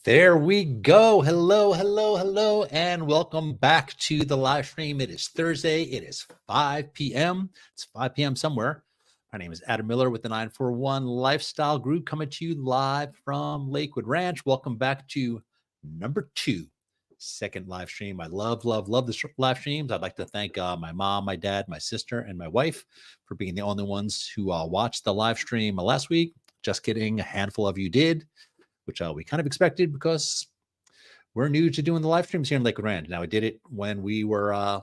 There we go. Hello, hello, hello, and welcome back to the live stream. It is Thursday. It is 5 p.m. It's 5 p.m. somewhere. My name is Adam Miller with the 941 Lifestyle Group coming to you live from Lakewood Ranch. Welcome back to number 2, second live stream. I love the live streams. I'd like to thank my mom, my dad, my sister, and my wife for being the only ones who watched the live stream last week. Just kidding. A handful of you did, which we kind of expected because we're new to doing the live streams here in Lakewood Ranch. Now, I did it when we were at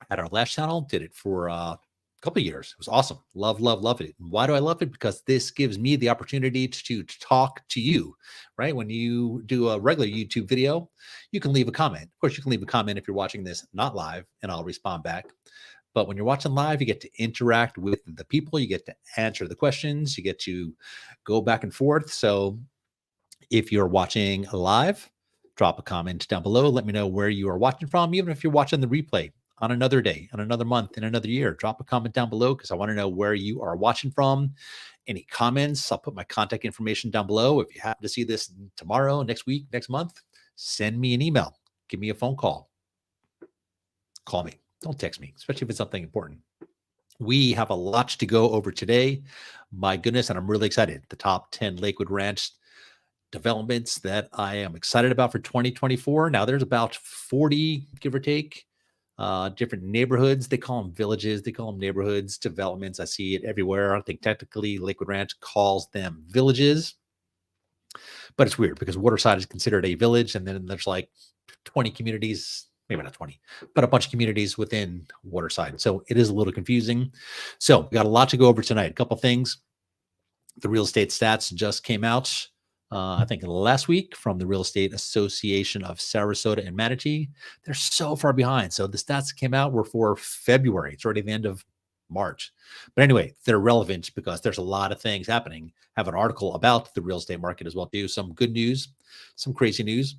our last channel, did it for a couple of years. It was awesome. Love it. And why do I love it? Because this gives me the opportunity to talk to you, right? When you do a regular YouTube video, you can leave a comment. Of course, you can leave a comment if you're watching this not live, and I'll respond back. But when you're watching live, you get to interact with the people. You get to answer the questions. You get to go back and forth. So if you're watching live, drop a comment down below. Let me know where you are watching from. Even if you're watching the replay on another day, on another month, in another year, drop a comment down below because I want to know where you are watching from. Any comments, I'll put my contact information down below. If you happen to see this tomorrow, next week, next month, send me an email. Give me a phone call. Call me. Don't text me, especially if it's something important. We have a lot to go over today. My goodness, and I'm really excited. The top 10 Lakewood Ranch developments that I am excited about for 2024. Now, there's about 40, give or take, different neighborhoods. They call them villages. They call them neighborhoods, developments. I see it everywhere. I think technically Lakewood Ranch calls them villages. But it's weird because Waterside is considered a village. And then there's like 20 communities, maybe not 20, but a bunch of communities within Waterside. So it is a little confusing. So we got a lot to go over tonight. A couple things. The real estate stats just came out. I think last week from the Real Estate Association of Sarasota and Manatee. They're so far behind. So the stats that came out were for February. It's already the end of March. But anyway, they're relevant because there's a lot of things happening. I have an article about the real estate market as well too. Some good news, some crazy news.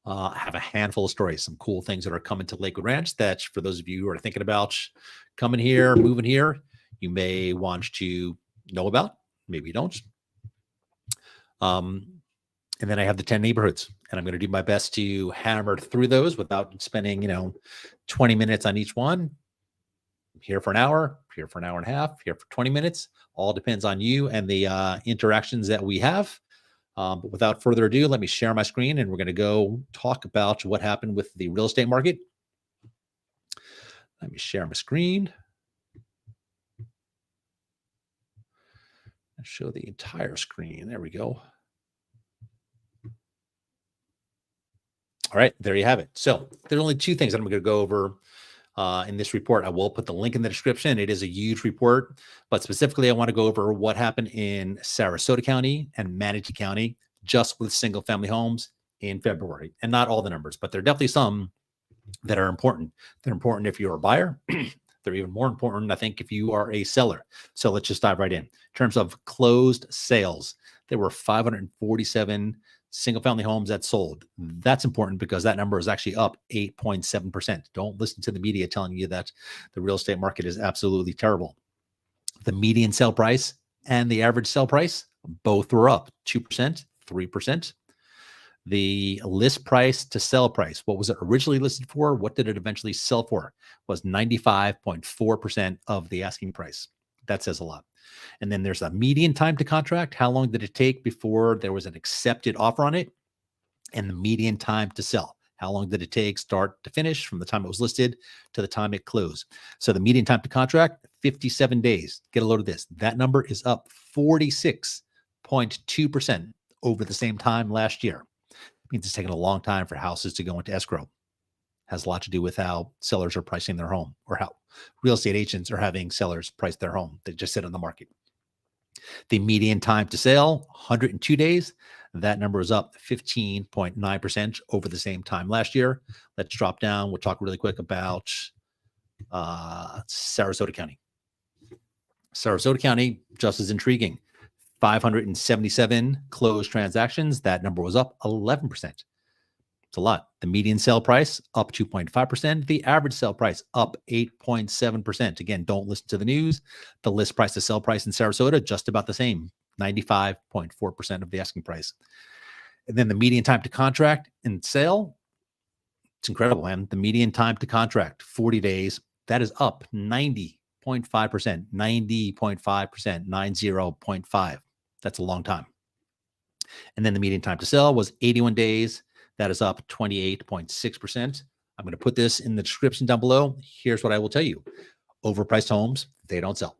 I have a handful of stories, some cool things that are coming to Lakewood Ranch that for those of you who are thinking about coming here, moving here, you may want to know about. Maybe you don't. And then I have the 10 neighborhoods, and I'm going to do my best to hammer through those without spending, 20 minutes on each one. Here for an hour, here for an hour and a half, here for 20 minutes. All depends on you and the interactions that we have. But without further ado, let me share my screen, and we're going to go talk about what happened with the real estate market. Let me share my screen. And show the entire screen. There we go. All right, there you have it. So there's only 2 things that I'm going to go over in this report. I will put the link in the description. It is a huge report, but specifically I want to go over what happened in Sarasota County and Manatee County just with single family homes in February. And not all the numbers, but there are definitely some that are important. They're important if you're a buyer. They're even more important, I think, if you are a seller. So let's just dive right in. In terms of closed sales, there were 547 single-family homes that sold. That's important because that number is actually up 8.7%. Don't listen to the media telling you that the real estate market is absolutely terrible. The median sale price and the average sale price both were up 2%, 3%. The list price to sell price, what was it originally listed for? What did it eventually sell for? Was 95.4% of the asking price. That says a lot. And then there's a median time to contract. How long did it take before there was an accepted offer on it? And the median time to sell. How long did it take start to finish from the time it was listed to the time it closed? So the median time to contract, 57 days. Get a load of this. That number is up 46.2% over the same time last year. It means it's taken a long time for houses to go into escrow. Has a lot to do with how sellers are pricing their home or how real estate agents are having sellers price their home that just sit on the market. The median time to sell, 102 days. That number is up 15.9% over the same time last year. Let's drop down. We'll talk really quick about Sarasota County. Sarasota County, just as intriguing. 577 closed transactions. That number was up 11%. It's a lot. The median sale price up 2.5%. The average sale price up 8.7%. Again, don't listen to the news. The list price to sell price in Sarasota, just about the same, 95.4% of the asking price. And then the median time to contract and sale, it's incredible, man. The median time to contract, 40 days. That is up 90.5%, 90.5%, 90.5. That's a long time. And then the median time to sell was 81 days. That is up 28.6%. I'm going to put this in the description down below. Here's what I will tell you. Overpriced homes, they don't sell.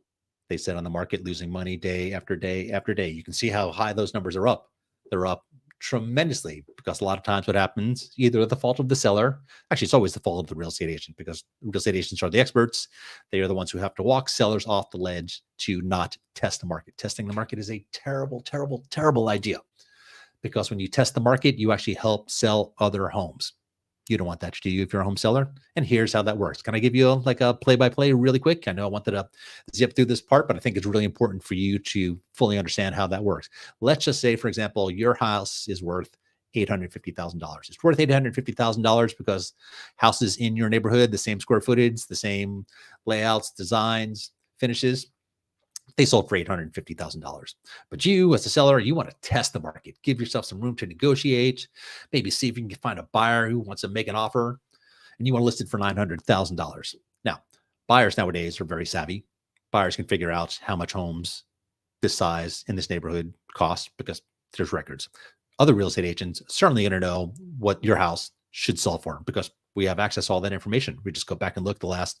They sit on the market losing money day after day after day. You can see how high those numbers are up. They're up tremendously because a lot of times what happens, either the fault of the seller, actually it's always the fault of the real estate agent because real estate agents are the experts. They are the ones who have to walk sellers off the ledge to not test the market. Testing the market is a terrible, terrible, terrible idea because when you test the market, you actually help sell other homes. You don't want that to do you if you're a home seller. And here's how that works. Can I give you like a play-by-play really quick? I know I wanted to zip through this part, but I think it's really important for you to fully understand how that works. Let's just say, for example, your house is worth $850,000. It's worth $850,000 because houses in your neighborhood, the same square footage, the same layouts, designs, finishes, they sold for $850,000. But you, as a seller, you want to test the market, give yourself some room to negotiate, maybe see if you can find a buyer who wants to make an offer, and you want to list it for $900,000. Now, buyers nowadays are very savvy. Buyers can figure out how much homes this size in this neighborhood cost because there's records. Other real estate agents certainly going to know what your house should sell for because we have access to all that information. We just go back and look the last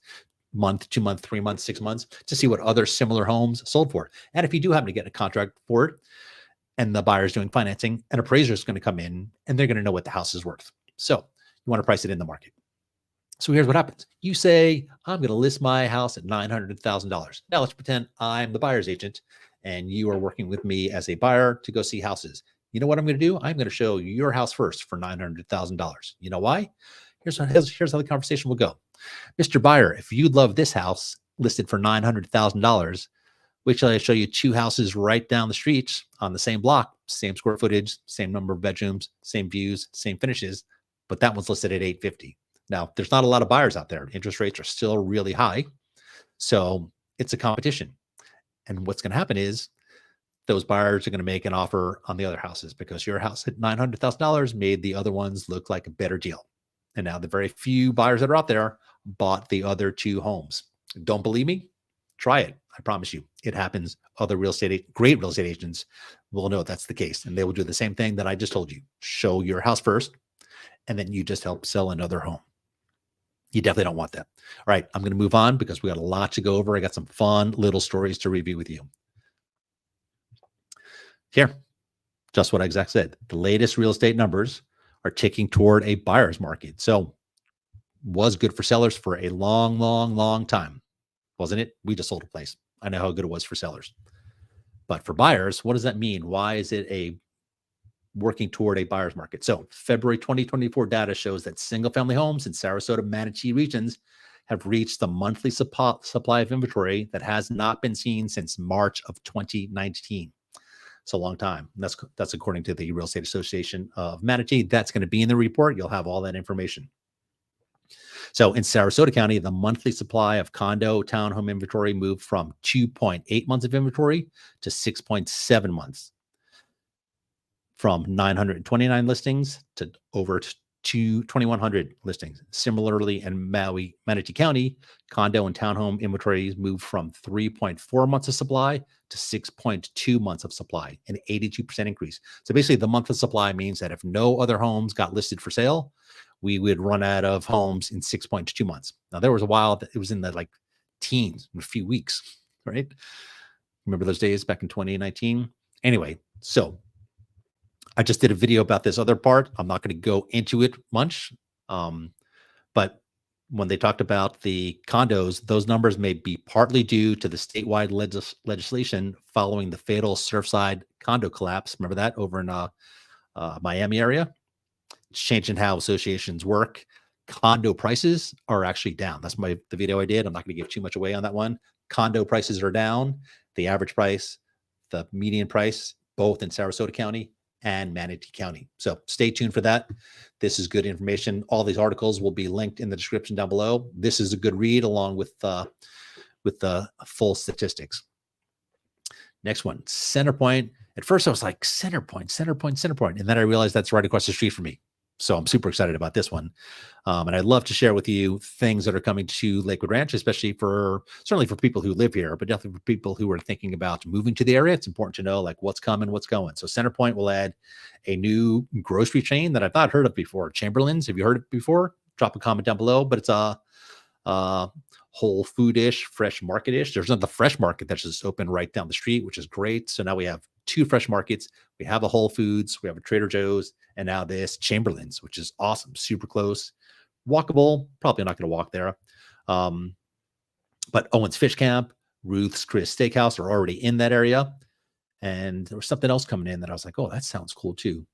month, 2 months, 3 months, 6 months to see what other similar homes sold for. And if you do happen to get a contract for it and the buyer's doing financing, an appraiser is going to come in and they're going to know what the house is worth. So you want to price it in the market. So here's what happens. You say, I'm going to list my house at $900,000. Now let's pretend I'm the buyer's agent and you are working with me as a buyer to go see houses. You know what I'm going to do? I'm going to show your house first for $900,000. You know why? Here's how the conversation will go. Mr. Buyer, if you love this house listed for $900,000, wait till I show you 2 houses right down the street on the same block, same square footage, same number of bedrooms, same views, same finishes, but that one's listed at $850,000. Now, there's not a lot of buyers out there. Interest rates are still really high, so it's a competition. And what's going to happen is those buyers are going to make an offer on the other houses because your house at $900,000 made the other ones look like a better deal. And now the very few buyers that are out there bought the other 2 homes. Don't believe me? Try it. I promise you, it happens. Other great real estate agents will know that's the case. And they will do the same thing that I just told you. Show your house first, and then you just help sell another home. You definitely don't want that. All right, I'm going to move on because we got a lot to go over. I got some fun little stories to review with you. Here, just what I exactly said. The latest real estate numbers are ticking toward a buyer's market. So was good for sellers for a long, long, long time, wasn't it? We just sold a place. I know how good it was for sellers. But for buyers, what does that mean? Why is it working toward a buyer's market? So February 2024 data shows that single-family homes in Sarasota, Manatee regions have reached the monthly supply of inventory that has not been seen since March of 2019. It's a long time. That's according to the Real Estate Association of Manatee. That's going to be in the report. You'll have all that information. So in Sarasota County, the monthly supply of condo townhome inventory moved from 2.8 months of inventory to 6.7 months, from 929 listings to over 2,100 listings. Similarly, in Manatee County, condo and townhome inventories moved from 3.4 months of supply to 6.2 months of supply, an 82% increase. So basically, the month of supply means that if no other homes got listed for sale, we would run out of homes in 6.2 months. Now, there was a while that it was in the teens, in a few weeks, right? Remember those days back in 2019? Anyway, so I just did a video about this other part. I'm not going to go into it much. But when they talked about the condos, those numbers may be partly due to the statewide legislation following the fatal Surfside condo collapse. Remember that over in Miami area? It's changing how associations work. Condo prices are actually down. That's the video I did. I'm not going to give too much away on that one. Condo prices are down. The average price, the median price, both in Sarasota County and Manatee County. So stay tuned for that. This is good information. All these articles will be linked in the description down below. This is a good read along with the full statistics. Next one, Centerpoint At first I was like, Center Point. And then I realized that's right across the street from me. So I'm super excited about this one. And I'd love to share with you things that are coming to Lakewood Ranch, especially certainly for people who live here, but definitely for people who are thinking about moving to the area. It's important to know like what's coming, what's going. So Center Point will add a new grocery chain that I've not heard of before. Chamberlain's. Have you heard it before? Drop a comment down below, but it's a whole food-ish, fresh market-ish. There's another fresh market that's just open right down the street, which is great. So now we have 2 fresh markets. We have a Whole Foods, we have a Trader Joe's, and now this Chamberlain's, which is awesome, super close, walkable. Probably not going to walk there. But Owen's Fish Camp, Ruth's Chris Steakhouse are already in that area. And there was something else coming in that I was like, oh, that sounds cool too.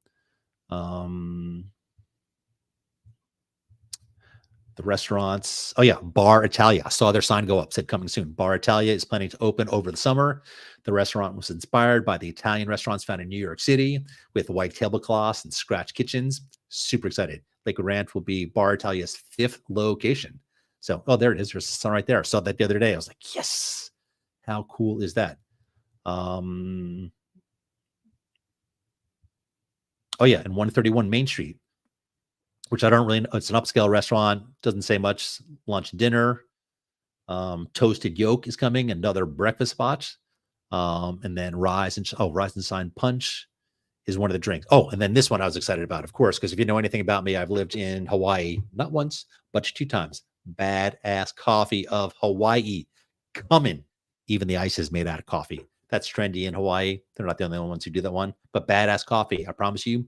The restaurants. Oh yeah, Bar Italia. I saw their sign go up, said coming soon. Bar Italia is planning to open over the summer. The restaurant was inspired by the Italian restaurants found in New York City with white tablecloths and scratch kitchens. Super excited. Lakewood Ranch will be Bar Italia's 5th location. So, oh, there it is. There's the sun right there. I saw that the other day. I was like, yes. How cool is that? Oh yeah, and 131 Main Street, which I don't really know. It's an upscale restaurant. Doesn't say much. Lunch and dinner. Toasted Yolk is coming. Another breakfast spot. And then Rise and Shine Punch is one of the drinks. Oh, and then this one I was excited about, of course, because if you know anything about me, I've lived in Hawaii, not once, but 2 times. Badass Coffee of Hawaii coming. Even the ice is made out of coffee. That's trendy in Hawaii. They're not the only ones who do that one, but Badass Coffee. I promise you,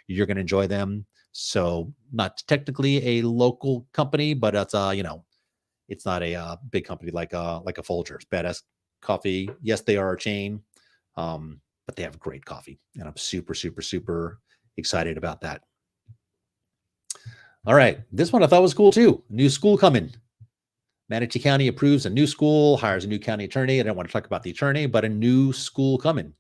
you're going to enjoy them. So not technically a local company, but it's it's not a big company like a Folgers. Badass Coffee. Yes, they are a chain, but they have great coffee, and I'm super, super, super excited about that. All right, this one I thought was cool too. New school coming. Manatee County approves a new school, hires a new county attorney. I don't want to talk about the attorney, but a new school coming.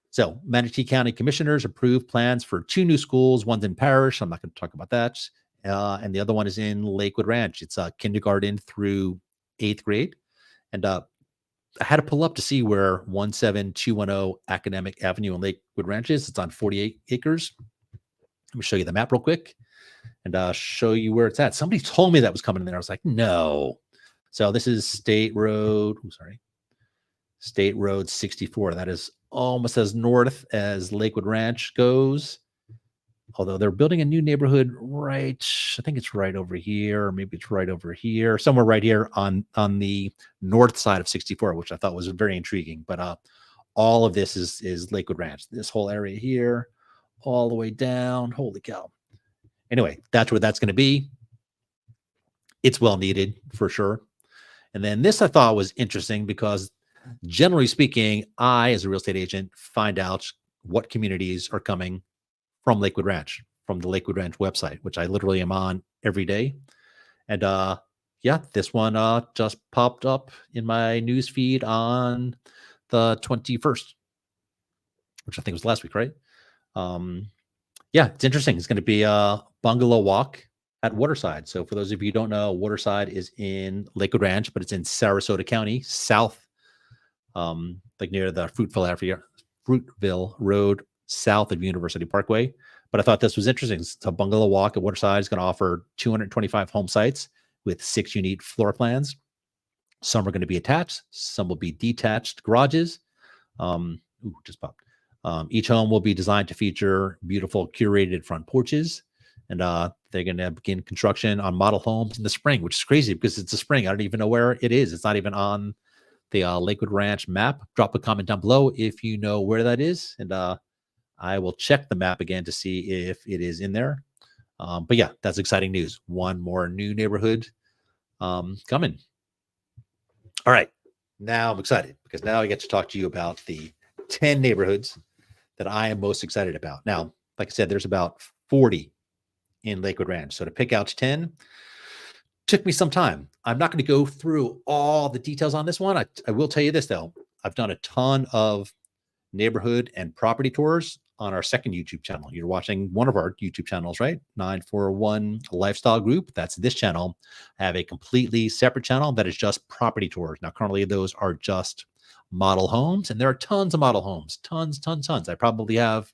So Manatee County commissioners approved plans for 2 new schools. One's in Parish. I'm not going to talk about that. And the other one is in Lakewood Ranch. It's kindergarten through 8th grade. And I had to pull up to see where 17210 Academic Avenue in Lakewood Ranch is. It's on 48 acres. Let me show you the map real quick and show you where it's at. Somebody told me that was coming in there. I was like, no. So this is State Road 64. That is almost as north as Lakewood Ranch goes. Although they're building a new neighborhood right, I think it's right over here, or maybe it's right over here, somewhere right here on the north side of 64, which I thought was very intriguing. But all of this is Lakewood Ranch. This whole area here, all the way down. Holy cow. Anyway, that's where that's going to be. It's well needed for sure. And then this I thought was interesting because generally speaking, I, as a real estate agent, find out what communities are coming from Lakewood Ranch, from the Lakewood Ranch website, which I literally am on every day. And yeah, this one just popped up in my news feed on the 21st, which I think was last week, right? Yeah, it's interesting. It's going to be a bungalow walk at Waterside. So for those of you who don't know, Waterside is in Lakewood Ranch, but it's in Sarasota County, south, like near the Fruitville Road, south of University Parkway. But I thought this was interesting. It's a bungalow walk at Waterside. Is going to offer 225 home sites with 6 unique floor plans. Some are going to be attached. Some will be detached garages. Just popped. Each home will be designed to feature beautiful curated front porches. And they're going to begin construction on model homes in the spring, which is crazy because it's the spring. I don't even know where it is. It's not even on the Lakewood Ranch map. Drop a comment down below if you know where that is. And I will check the map again to see if it is in there. But yeah, that's exciting news. One more new neighborhood coming. All right. Now I'm excited because now I get to talk to you about the 10 neighborhoods that I am most excited about. Now, like I said, there's about 40 in Lakewood Ranch. So to pick out 10 took me some time. I'm not going to go through all the details on this one. I will tell you this, though. I've done a ton of neighborhood and property tours on our second YouTube channel. You're watching one of our YouTube channels, right? 941 Lifestyle Group. That's this channel. I have a completely separate channel that is just property tours. Now, currently, those are just model homes, and there are tons of model homes, tons. I probably have,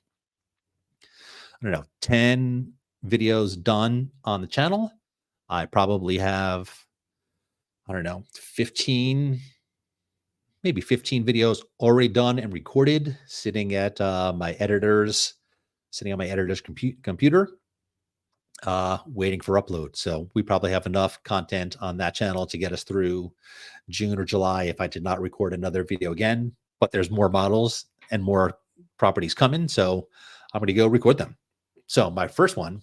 I don't know, 10 videos done on the channel. I probably have, I don't know, 15, maybe 15 videos already done and recorded, sitting at my editor's, sitting on my editor's computer, waiting for upload. So we probably have enough content on that channel to get us through June or July if I did not record another video again. But there's more models and more properties coming, so I'm going to go record them. So my first one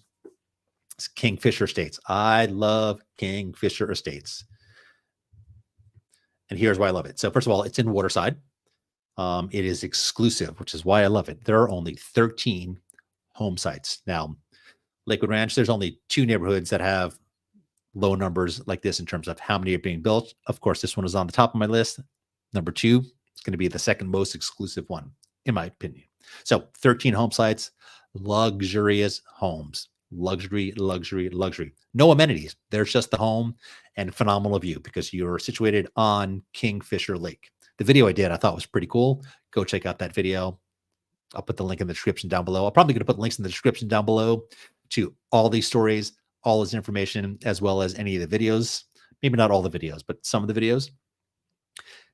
is Kingfisher Estates. I love Kingfisher Estates. And here's why I love it. So first of all, it's in Waterside. It is exclusive, which is why I love it. There are only 13 home sites. Now, Lakewood Ranch, there's only 2 neighborhoods that have low numbers like this in terms of how many are being built. Of course, this one is on the top of my list. Number 2 is going to be the second most exclusive one, in my opinion. So 13 home sites, luxurious homes, luxury. No amenities. There's just the home and phenomenal view because you're situated on Kingfisher Lake. The video I did, I thought was pretty cool. Go check out that video. I'll put the link in the description down below. I'm probably going to put links in the description down below to all these stories, all this information, as well as any of the videos. Maybe not all the videos, but some of the videos.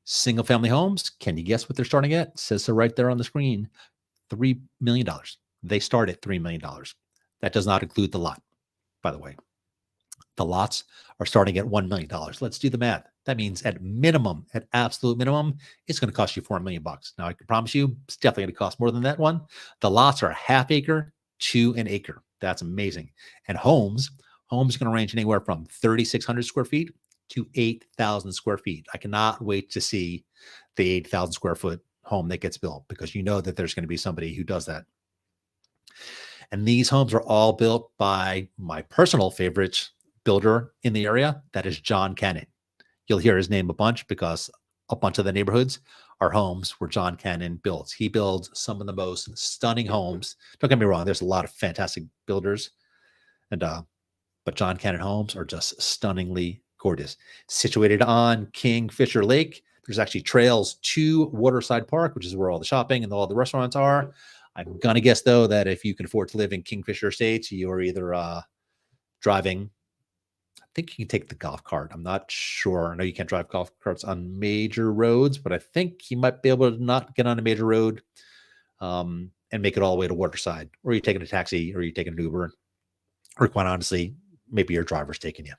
Single family homes. Can you guess what they're starting at? It says so right there on the screen. $3 million. They start at $3 million. That does not include the lot, by the way. The lots are starting at $1 million. Let's do the math. That means at minimum, at absolute minimum, it's going to cost you $4 million. Now, I can promise you, it's definitely going to cost more than that one. The lots are a half acre to an acre. That's amazing. And homes are going to range anywhere from 3,600 square feet to 8,000 square feet. I cannot wait to see the 8,000 square foot home that gets built because you know that there's going to be somebody who does that. And these homes are all built by my personal favorite builder in the area. That is John Cannon. You'll hear his name a bunch because a bunch of the neighborhoods are homes where John Cannon builds. He builds some of the most stunning homes. Don't get me wrong. There's a lot of fantastic builders, but John Cannon homes are just stunningly gorgeous. Situated on Kingfisher Lake, there's actually trails to Waterside Park, which is where all the shopping and all the restaurants are. I'm going to guess, though, that if you can afford to live in Kingfisher Estates, you're either driving. I think you can take the golf cart. I'm not sure. I know you can't drive golf carts on major roads, but I think you might be able to not get on a major road and make it all the way to Waterside. Or you're taking a taxi or you're taking an Uber. Or quite honestly, maybe your driver's taking you.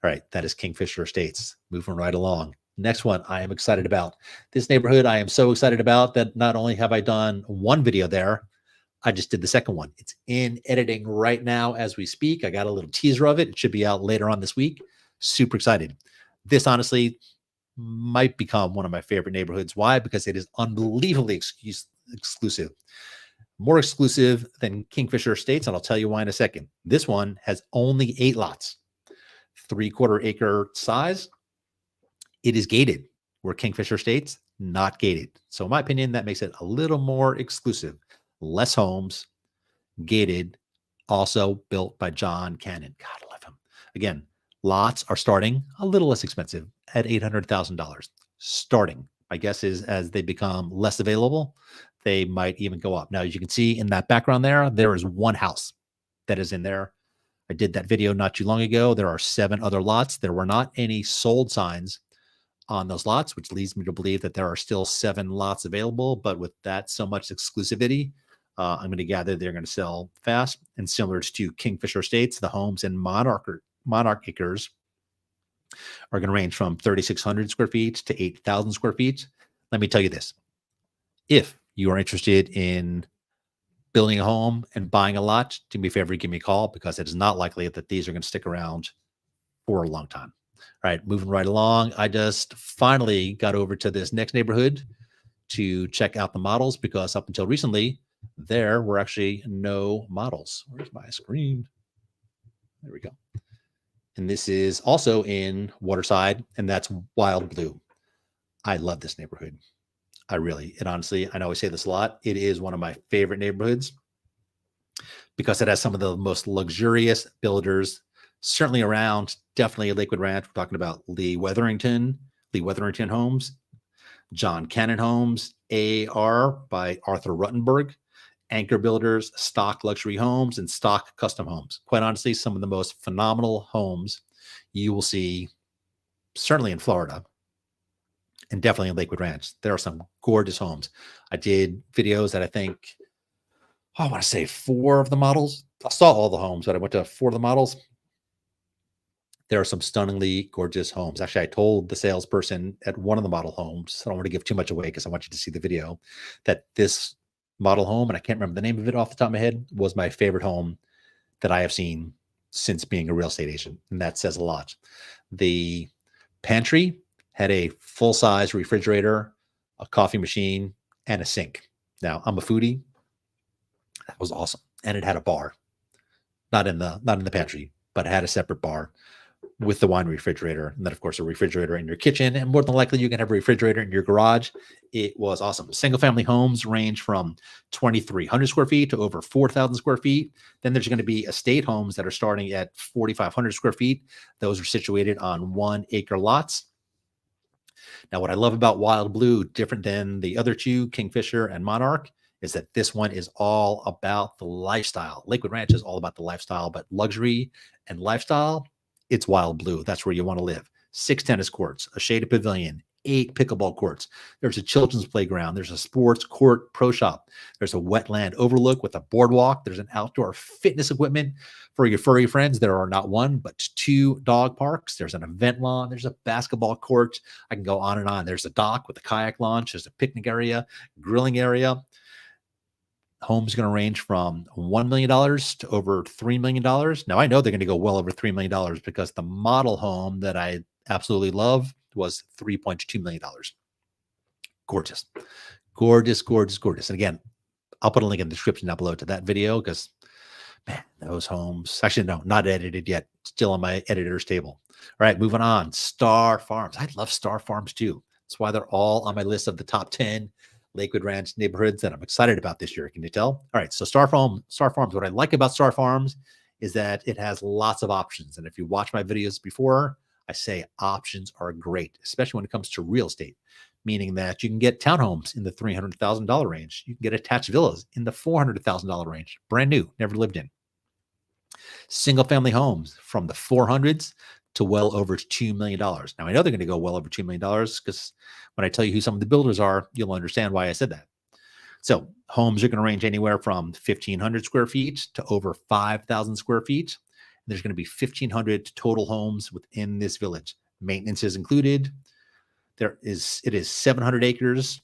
All right, that is Kingfisher Estates. Moving right along. Next one I am excited about. This neighborhood I am so excited about that not only have I done one video there, I just did the second one. It's in editing right now as we speak. I got a little teaser of it. It should be out later on this week. Super excited. This honestly might become one of my favorite neighborhoods. Why? Because it is unbelievably exclusive. More exclusive than Kingfisher Estates, and I'll tell you why in a second. This one has only 8 lots, 3/4 acre size. It is gated, where Kingfisher Estates, not gated. So in my opinion, that makes it a little more exclusive. Less homes, gated, also built by John Cannon. God, I love him. Again, lots are starting a little less expensive at $800,000. Starting. My guess is as they become less available, they might even go up. Now, as you can see in that background there is one house that is in there. I did that video not too long ago. There are 7 other lots. There were not any sold signs on those lots, which leads me to believe that there are still 7 lots available. But with that so much exclusivity, I'm going to gather they're going to sell fast. And similar to Kingfisher Estates, the homes in Monarch acres are going to range from 3,600 square feet to 8,000 square feet. Let me tell you this. If you are interested in building a home and buying a lot, do me a favor, give me a call because it is not likely that these are going to stick around for a long time. All right, moving right along. I just finally got over to this next neighborhood to check out the models because up until recently, there were actually no models. Where's my screen? There we go. And this is also in Waterside, and that's Wild Blue. I love this neighborhood. Honestly, I know I say this a lot. It is one of my favorite neighborhoods because it has some of the most luxurious builders certainly around. Definitely Lakewood Ranch. We're talking about Lee Wetherington Homes. John Cannon Homes, AR by Arthur Ruttenberg, Anchor Builders, Stock Luxury Homes, and Stock Custom Homes. Quite honestly, some of the most phenomenal homes you will see, certainly in Florida, and definitely in Lakewood Ranch. There are some gorgeous homes. I did videos that I think, I want to say 4 of the models. I saw all the homes, but I went to 4 of the models. There are some stunningly gorgeous homes. Actually, I told the salesperson at one of the model homes, I don't want to give too much away because I want you to see the video, that this model home, and I can't remember the name of it off the top of my head, was my favorite home that I have seen since being a real estate agent. And that says a lot. The pantry had a full-size refrigerator, a coffee machine, and a sink. Now, I'm a foodie. That was awesome. And it had a bar. Not in the pantry, but it had a separate bar with the wine refrigerator, and then of course a refrigerator in your kitchen, and more than likely you can have a refrigerator in your garage. It was awesome. Single family homes range from 2,300 square feet to over 4,000 square feet. Then there's going to be estate homes that are starting at 4,500 square feet. Those are situated on 1-acre lots. Now, what I love about Wild Blue, different than the other 2, Kingfisher and Monarch, is that this one is all about the lifestyle. Lakewood Ranch is all about the lifestyle, but luxury and lifestyle, it's Wild Blue. That's where you want to live. 6 tennis courts, a shaded pavilion, 8 pickleball courts. There's a children's playground. There's a sports court pro shop. There's a wetland overlook with a boardwalk. There's an outdoor fitness equipment for your furry friends. There are not 1, but 2 dog parks. There's an event lawn. There's a basketball court. I can go on and on. There's a dock with a kayak launch. There's a picnic area, grilling area. Homes going to range from $1 million to over $3 million. Now, I know they're going to go well over $3 million because the model home that I absolutely love was $3.2 million. Gorgeous, gorgeous, gorgeous, gorgeous. And again, I'll put a link in the description down below to that video because, man, those homes, actually, no, not edited yet. Still on my editor's table. All right, moving on. Star Farms. I love Star Farms too. That's why they're all on my list of the top 10 Lakewood Ranch neighborhoods that I'm excited about this year. Can you tell? All right. So Star Farms, what I like about Star Farms is that it has lots of options. And if you watch my videos before, I say options are great, especially when it comes to real estate, meaning that you can get townhomes in the $300,000 range. You can get attached villas in the $400,000 range, brand new, never lived in. Single family homes from the 400s to well over $2 million. Now, I know they're going to go well over $2 million because when I tell you who some of the builders are, you'll understand why I said that. So homes are going to range anywhere from 1,500 square feet to over 5,000 square feet. And there's going to be 1,500 total homes within this village. Maintenance is included. It is 700 acres.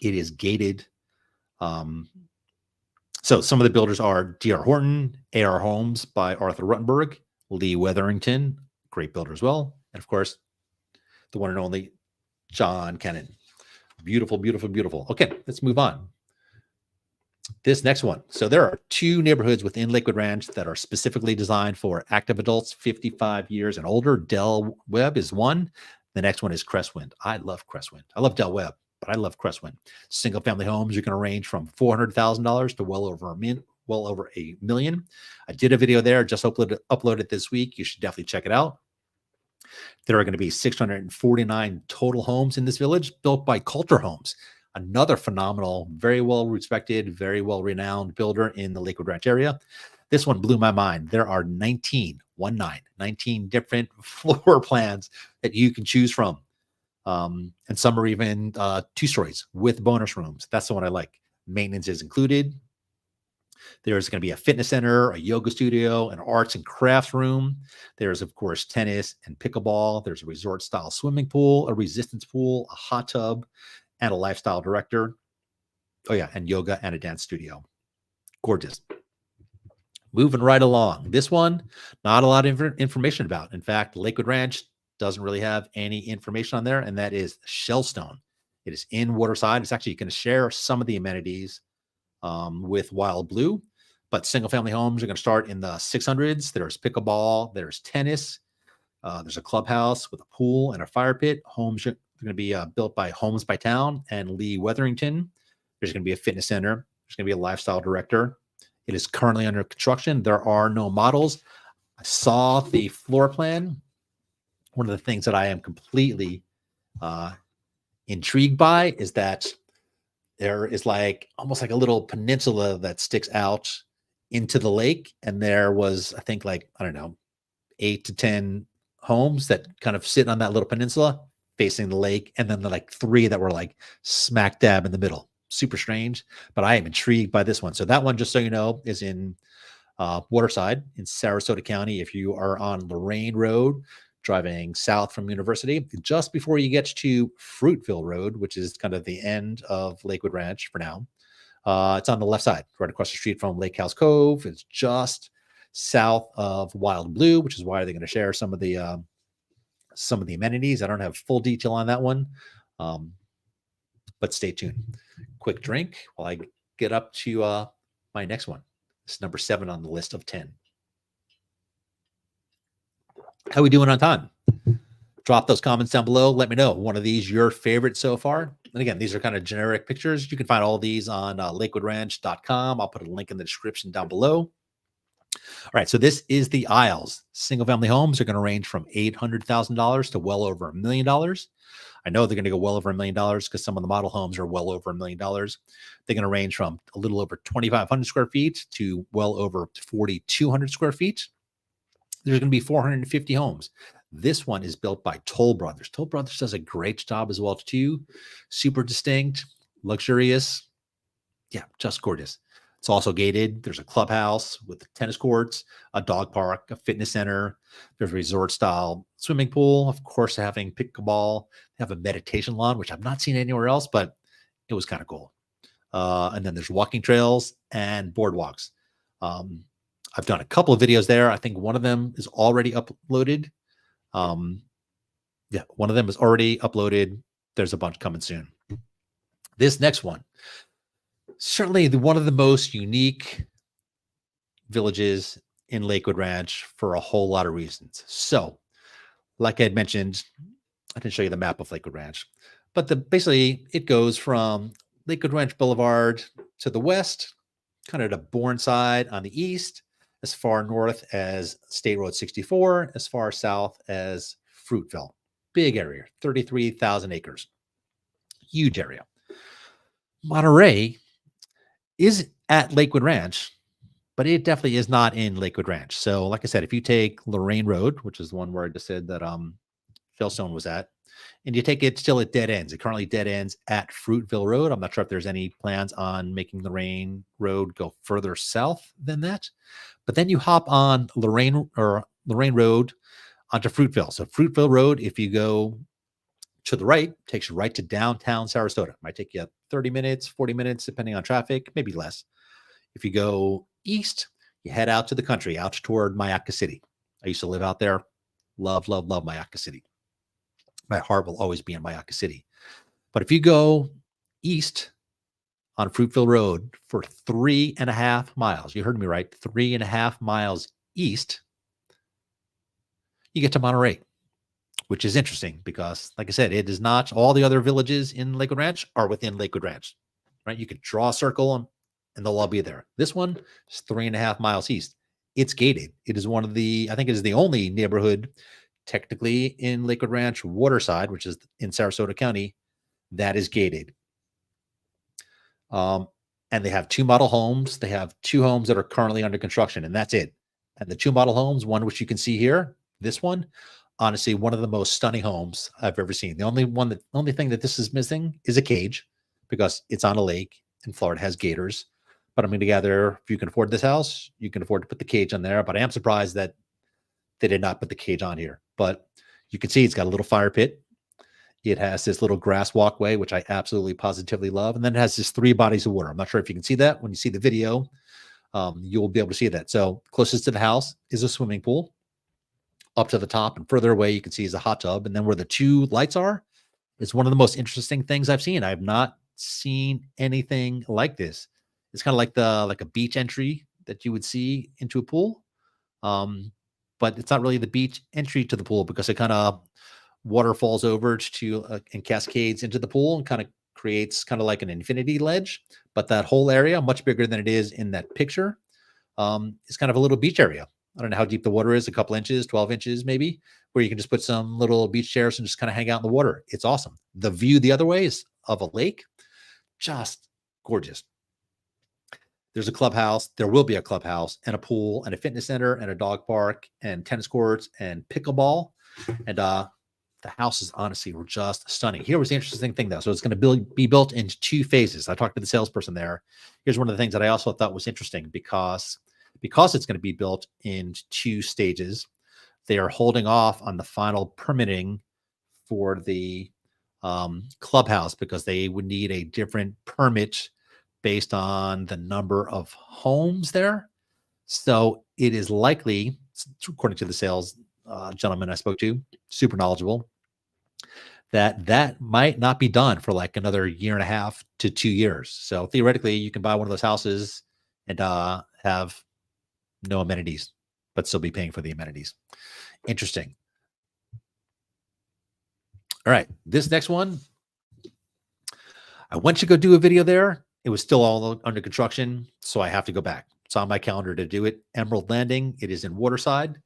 It is gated. So some of the builders are D.R. Horton, A.R. Homes by Arthur Ruttenberg, Lee Wetherington, great builder as well. And of course, the one and only John Cannon. Beautiful, beautiful, beautiful. Okay, let's move on. This next one. So there are 2 neighborhoods within Lakewood Ranch that are specifically designed for active adults 55 years and older. Del Webb is one. The next one is Crestwind. I love Crestwind. I love Del Webb, but I love Crestwind. Single family homes are going to range from $400,000 to well over $1 million. I did a video there, just uploaded this week. You should definitely check it out. There are going to be 649 total homes in this village built by Coulter Homes, another phenomenal, very well respected, very well renowned builder in the Lakewood Ranch area. This one blew my mind. There are 19 different floor plans that you can choose from. And some are even 2 stories with bonus rooms. That's the one I like. Maintenance is included. There's going to be a fitness center, a yoga studio, an arts and crafts room. There's, of course, tennis and pickleball. There's a resort-style swimming pool, a resistance pool, a hot tub, and a lifestyle director. Oh, yeah, and yoga and a dance studio. Gorgeous. Moving right along. This one, not a lot of information about. In fact, Lakewood Ranch doesn't really have any information on there, and that is Shellstone. It is in Waterside. It's actually going to share some of the amenities with Wild Blue, but single family homes are going to start in the 600s. There's pickleball, there's tennis, there's a clubhouse with a pool and a fire pit. Homes are going to be built by Homes by Town and Lee Wetherington. There's going to be a fitness center. There's going to be a lifestyle director. It is currently under construction. There are no models. I saw the floor plan. One of the things that I am completely intrigued by is that there is like almost like a little peninsula that sticks out into the lake. And there was, I think, like, I don't know, 8 to 10 homes that kind of sit on that little peninsula facing the lake. And then the like 3 that were like smack dab in the middle. Super strange, but I am intrigued by this one. So that one, just so you know, is in Waterside in Sarasota County. If you are on Lorraine Road, driving south from University, just before you get to Fruitville Road, which is kind of the end of Lakewood Ranch for now. It's on the left side, right across the street from Lake House Cove. It's just south of Wild Blue, which is why they're going to share some of the amenities. I don't have full detail on that one, but stay tuned. Quick drink while I get up to my next one. It's number 7 on the list of 10. How we doing on time? Drop those comments down below. Let me know. One of these your favorite so far. And again, these are kind of generic pictures. You can find all these on lakewoodranch.com. I'll put a link in the description down below. All right, so this is the Isles. Single-family homes are going to range from $800,000 to well over $1 million. I know they're going to go well over $1 million because some of the model homes are well over $1 million. They're going to range from a little over 2,500 square feet to well over 4,200 square feet. There's going to be 450 homes. This one is built by Toll Brothers. Toll Brothers does a great job as well too. Super distinct, luxurious. Yeah, just gorgeous. It's also gated. There's a clubhouse with tennis courts, a dog park, a fitness center. There's a resort style swimming pool. Of course, having pickleball. They have a meditation lawn, which I've not seen anywhere else, but it was kind of cool. And then there's walking trails and boardwalks. I've done a couple of videos there. I think one of them is already uploaded. Yeah, one of them is already uploaded. There's a bunch coming soon. This next one, certainly one of the most unique villages in Lakewood Ranch for a whole lot of reasons. So, like I had mentioned, I didn't show you the map of Lakewood Ranch, but basically it goes from Lakewood Ranch Boulevard to the west, kind of to Bourneside on the east, as far north as State Road 64, as far south as Fruitville. Big area, 33,000 acres. Huge area. Monterrey is at Lakewood Ranch, but it definitely is not in Lakewood Ranch. So, like I said, if you take Lorraine Road, which is the one where I just said that Shellstone was at, and you take it still at dead ends. It currently dead ends at Fruitville Road. I'm not sure if there's any plans on making Lorraine Road go further south than that. But then you hop on Lorraine Road onto Fruitville. So Fruitville Road, if you go to the right, takes you right to downtown Sarasota. Might take you 30 minutes, 40 minutes, depending on traffic, maybe less. If you go east, you head out to the country, out toward Mayaca City. I used to live out there. Love, love, love Mayaca City. My heart will always be in Mayaca City. But if you go east on Fruitville Road for 3.5 miles, you heard me right, 3.5 miles east, you get to Monterrey, which is interesting because, like I said, it is not all the other villages in Lakewood Ranch are within Lakewood Ranch, right? You could draw a circle and they'll all be there. This one is 3.5 miles east. It's gated. It is one of the, I think it is the only neighborhood technically in Lakewood Ranch Waterside, which is in Sarasota County, that is gated. And they have 2 model homes. They have 2 homes that are currently under construction, and that's it. And the 2 model homes, one which you can see here, this one, honestly, one of the most stunning homes I've ever seen. The only thing that this is missing is a cage because it's on a lake and Florida has gators. But I'm going to gather if you can afford this house, you can afford to put the cage on there. But I am surprised that they did not put the cage on here. But you can see it's got a little fire pit. It has this little grass walkway, which I absolutely positively love. And then it has this 3 bodies of water. I'm not sure if you can see that. When you see the video, you'll be able to see that. So closest to the house is a swimming pool. Up to the top and further away, you can see is a hot tub. And then where the 2 lights are, is one of the most interesting things I've seen. I have not seen anything like this. It's kind of like a beach entry that you would see into a pool. But it's not really the beach entry to the pool because it kind of waterfalls over to and cascades into the pool and kind of creates kind of like an infinity ledge. But that whole area, much bigger than it is in that picture, is kind of a little beach area. I don't know how deep the water is, a couple inches, 12 inches maybe, where you can just put some little beach chairs and just kind of hang out in the water. It's awesome. The view the other way is of a lake, just gorgeous. There's a clubhouse. There will be a clubhouse and a pool and a fitness center and a dog park and tennis courts and pickleball. And the houses honestly were just stunning. Here was the interesting thing though. So it's going to be built into 2 phases. I talked to the salesperson there. Here's one of the things that I also thought was interesting because it's going to be built in 2 stages. They are holding off on the final permitting for the clubhouse because they would need a different permit based on the number of homes there. So it is likely, according to the sales gentleman I spoke to, super knowledgeable, that might not be done for like another 1.5 to 2 years. So theoretically, you can buy one of those houses and have no amenities, but still be paying for the amenities. Interesting. All right, this next one, I went to go do a video there. It was still all under construction, so I have to go back. It's on my calendar to do it. Emerald Landing. It is in Waterside,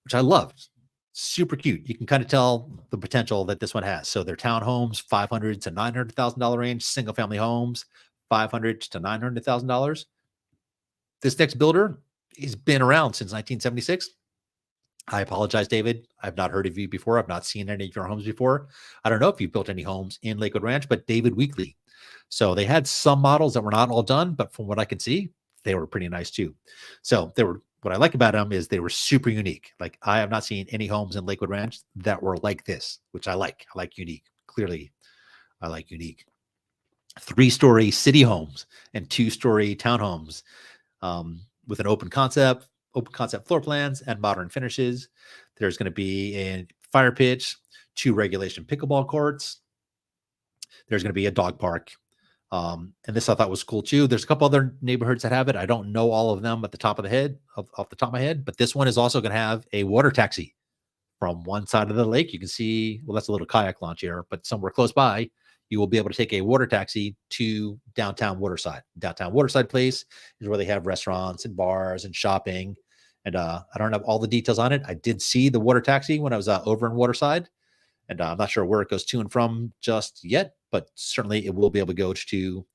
which I loved. Super cute. You can kind of tell the potential that this one has. So they're townhomes, $500,000 to $900,000 range. Single family homes, $500,000 to $900,000. This next builder has been around since 1976. I apologize, David. I've not heard of you before. I've not seen any of your homes before. I don't know if you've built any homes in Lakewood Ranch, but David Weekly. So they had some models that were not all done, but from what I could see, they were pretty nice too. So they were, what I like about them is they were super unique. Like I have not seen any homes in Lakewood Ranch that were like this, which I like. I like unique. Clearly, I like unique. 3-story city homes and 2-story townhomes with an open concept floor plans and modern finishes. There's going to be a fire pit, 2 regulation pickleball courts. There's going to be a dog park. And this I thought was cool too. There's a couple other neighborhoods that have it. I don't know all of them at the top of the head, off the top of my head, but this one is also going to have a water taxi from one side of the lake. You can see, well, that's a little kayak launch here, but somewhere close by, you will be able to take a water taxi to downtown Waterside. Downtown Waterside Place is where they have restaurants and bars and shopping. And I don't have all the details on it. I did see the water taxi when I was over in Waterside. And I'm not sure where it goes to and from just yet, but certainly it will be able to go to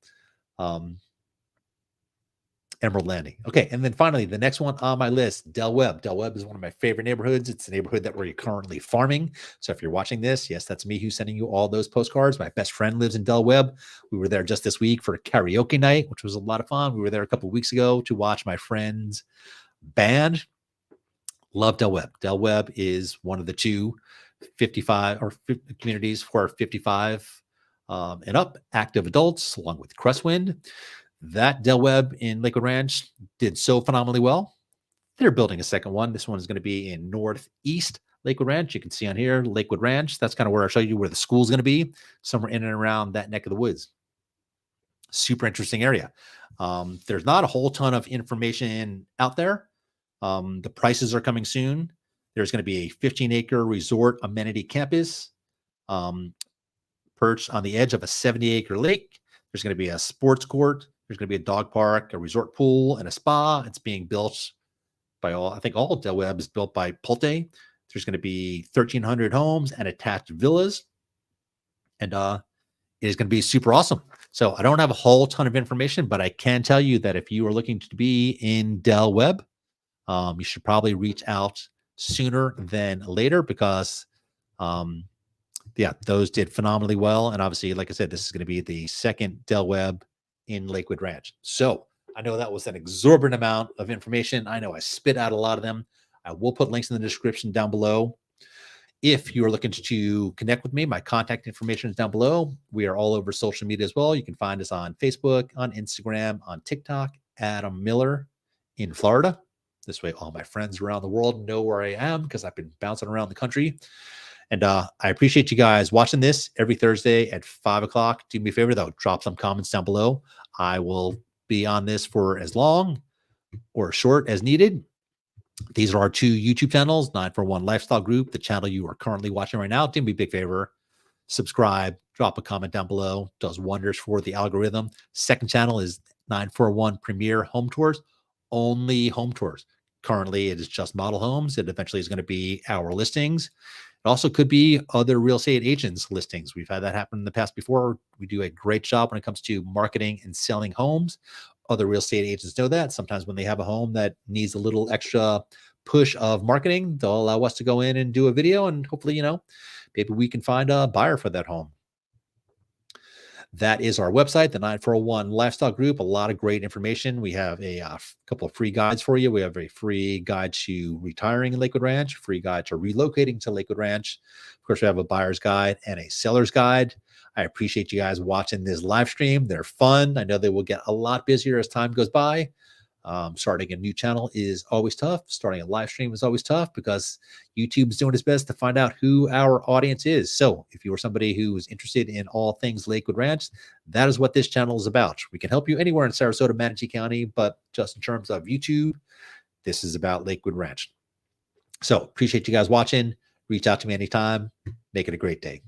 Emerald Landing. Okay, and then finally, the next one on my list, Del Webb. Del Webb is one of my favorite neighborhoods. It's a neighborhood that we're currently farming. So if you're watching this, yes, that's me who's sending you all those postcards. My best friend lives in Del Webb. We were there just this week for a karaoke night, which was a lot of fun. We were there a couple of weeks ago to watch my friend's band. Love Del Webb. Del Webb is one of the 2 55 or 50 communities for 55 and up active adults, along with Crestwind. That Del Webb in Lakewood Ranch did so phenomenally well. They're building a second one. This one is going to be in northeast Lakewood Ranch. You can see on here, Lakewood Ranch. That's kind of where I'll show you where the school's going to be, somewhere in and around that neck of the woods. Super interesting area. There's not a whole ton of information out there. The prices are coming soon. There's going to be a 15-acre resort amenity campus perched on the edge of a 70-acre lake. There's going to be a sports court. There's going to be a dog park, a resort pool, and a spa. It's being built by all of Del Webb is built by Pulte. There's going to be 1,300 homes and attached villas. And it is going to be super awesome. So I don't have a whole ton of information, but I can tell you that if you are looking to be in Del Webb, you should probably reach out sooner than later because those did phenomenally well. And obviously, like I said, this is going to be the second Del Webb in Lakewood Ranch. So I know that was an exorbitant amount of information. I know I spit out a lot of them. I will put links in the description down below. If you're looking to connect with me, my contact information is down below. We are all over social media as well. You can find us on Facebook, on Instagram, on TikTok, Adam Miller in Florida. This way, all my friends around the world know where I am because I've been bouncing around the country. And I appreciate you guys watching this every Thursday at 5 o'clock. Do me a favor, though. Drop some comments down below. I will be on this for as long or short as needed. These are our 2 YouTube channels, 941 Lifestyle Group, the channel you are currently watching right now. Do me a big favor. Subscribe. Drop a comment down below. Does wonders for the algorithm. Second channel is 941 Premier Home Tours. Only home tours. Currently, it is just model homes. It eventually is going to be our listings. It also could be other real estate agents' listings. We've had that happen in the past before. We do a great job when it comes to marketing and selling homes. Other real estate agents know that. Sometimes when they have a home that needs a little extra push of marketing, they'll allow us to go in and do a video, and hopefully, maybe we can find a buyer for that home. That is our website, the 9401 Lifestyle Group. A lot of great information. We have a couple of free guides for you. We have a free guide to retiring in Lakewood Ranch, free guide to relocating to Lakewood Ranch. Of course, we have a buyer's guide and a seller's guide. I appreciate you guys watching this live stream. They're fun. I know they will get a lot busier as time goes by. Starting a new channel is always tough. Starting a live stream is always tough because YouTube is doing its best to find out who our audience is. So if you are somebody who is interested in all things Lakewood Ranch, that is what this channel is about. We can help you anywhere in Sarasota, Manatee County, but just in terms of YouTube, this is about Lakewood Ranch. So appreciate you guys watching. Reach out to me anytime. Make it a great day.